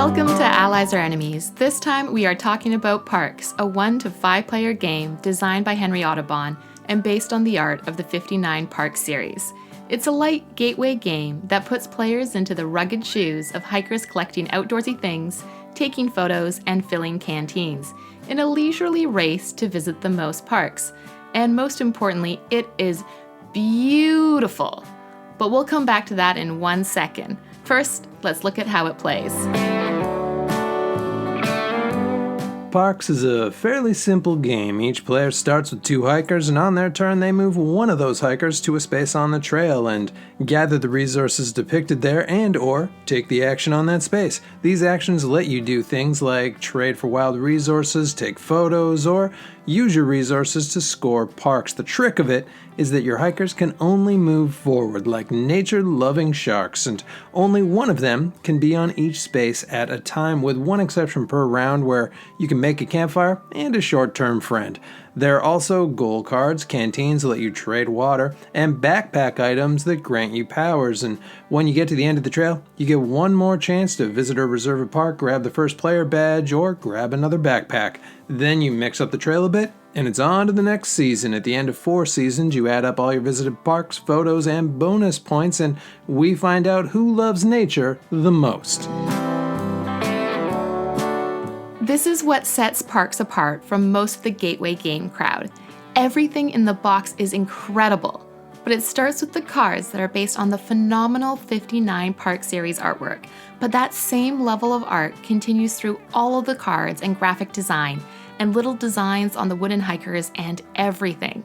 Welcome to Allies or Enemies. This time we are talking about Parks, a 1 to 5 player game designed by Henry Audubon and based on the art of the 59 Parks series. It's a light gateway game that puts players into the rugged shoes of hikers collecting outdoorsy things, taking photos, and filling canteens in a leisurely race to visit the most parks. And most importantly, it is beautiful. But we'll come back to that in 1 second. First, let's look at how it plays. Parks is a fairly simple game. Each player starts with 2 hikers, and on their turn they move one of those hikers to a space on the trail and gather the resources depicted there and/or take the action on that space. These actions let you do things like trade for wild resources, take photos, or use your resources to score parks. The trick of it is that your hikers can only move forward like nature-loving sharks, and only one of them can be on each space at a time, with one exception per round where you can make a campfire and a short-term friend. There are also goal cards, canteens that let you trade water, and backpack items that grant you powers. And when you get to the end of the trail, you get one more chance to visit or reserve a park, grab the first player badge, or grab another backpack. Then you mix up the trail a bit, and it's on to the next season. At the end of 4 seasons, you add up all your visited parks, photos, and bonus points, and we find out who loves nature the most. This is what sets Parks apart from most of the gateway game crowd. Everything in the box is incredible, but it starts with the cards that are based on the phenomenal 59 Park series artwork. But that same level of art continues through all of the cards and graphic design, and little designs on the wooden hikers and everything.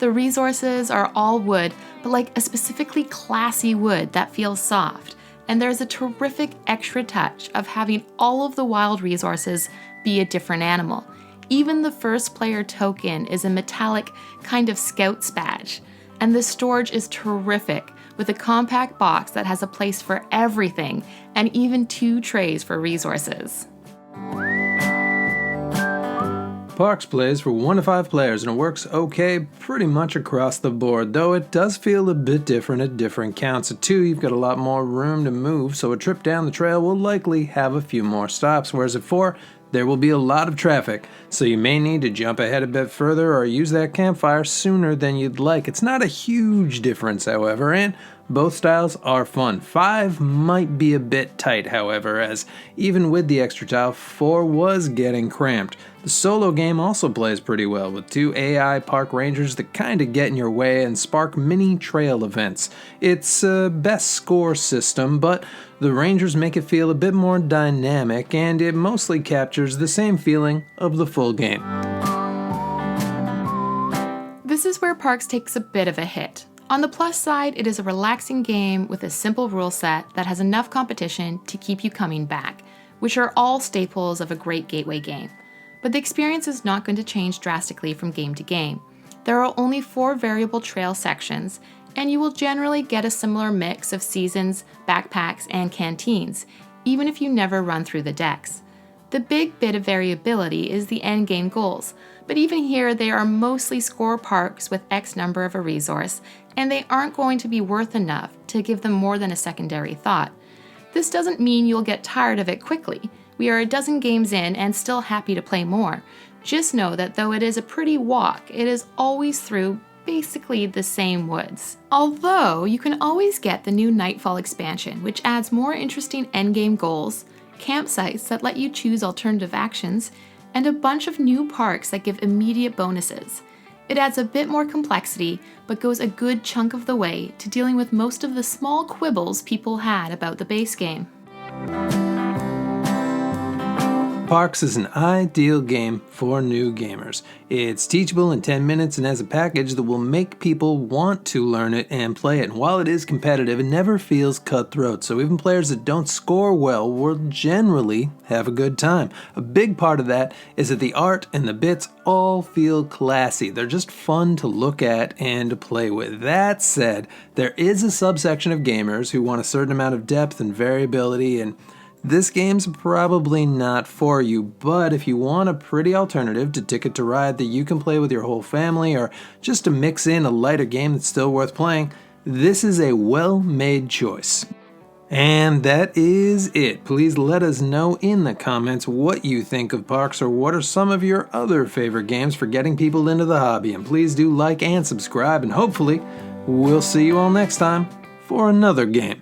The resources are all wood, but like a specifically classy wood that feels soft. And there's a terrific extra touch of having all of the wild resources be a different animal. Even the first player token is a metallic kind of scout's badge. And the storage is terrific, with a compact box that has a place for everything, and even 2 trays for resources. Parks plays for 1 to 5 players, and it works okay pretty much across the board, though it does feel a bit different at different counts. At 2, you've got a lot more room to move, so a trip down the trail will likely have a few more stops, whereas at 4, there will be a lot of traffic, so you may need to jump ahead a bit further or use that campfire sooner than you'd like. It's not a huge difference, however, and both styles are fun. 5 might be a bit tight, however, as even with the extra tile, 4 was getting cramped. The solo game also plays pretty well, with 2 AI park rangers that kinda get in your way and spark mini trail events. It's a best score system, but the rangers make it feel a bit more dynamic, and it mostly captures the same feeling of the full game. This is where Parks takes a bit of a hit. On the plus side, it is a relaxing game with a simple rule set that has enough competition to keep you coming back, which are all staples of a great gateway game. But the experience is not going to change drastically from game to game. There are only 4 variable trail sections, and you will generally get a similar mix of seasons, backpacks, and canteens, even if you never run through the decks. The big bit of variability is the endgame goals, but even here they are mostly score parks with X number of a resource, and they aren't going to be worth enough to give them more than a secondary thought. This doesn't mean you'll get tired of it quickly. We are a dozen games in and still happy to play more. Just know that though it is a pretty walk, it is always through basically the same woods. Although you can always get the new Nightfall expansion, which adds more interesting endgame goals, campsites that let you choose alternative actions, and a bunch of new parks that give immediate bonuses. It adds a bit more complexity, but goes a good chunk of the way to dealing with most of the small quibbles people had about the base game. Parks is an ideal game for new gamers. It's teachable in 10 minutes and has a package that will make people want to learn it and play it. And while it is competitive, it never feels cutthroat, so even players that don't score well will generally have a good time. A big part of that is that the art and the bits all feel classy. They're just fun to look at and to play with. That said, there is a subsection of gamers who want a certain amount of depth and variability, and this game's probably not for you, but if you want a pretty alternative to Ticket to Ride that you can play with your whole family, or just to mix in a lighter game that's still worth playing, this is a well-made choice. And that is it. Please let us know in the comments what you think of Parks, or what are some of your other favorite games for getting people into the hobby. And please do like and subscribe, and hopefully we'll see you all next time for another game.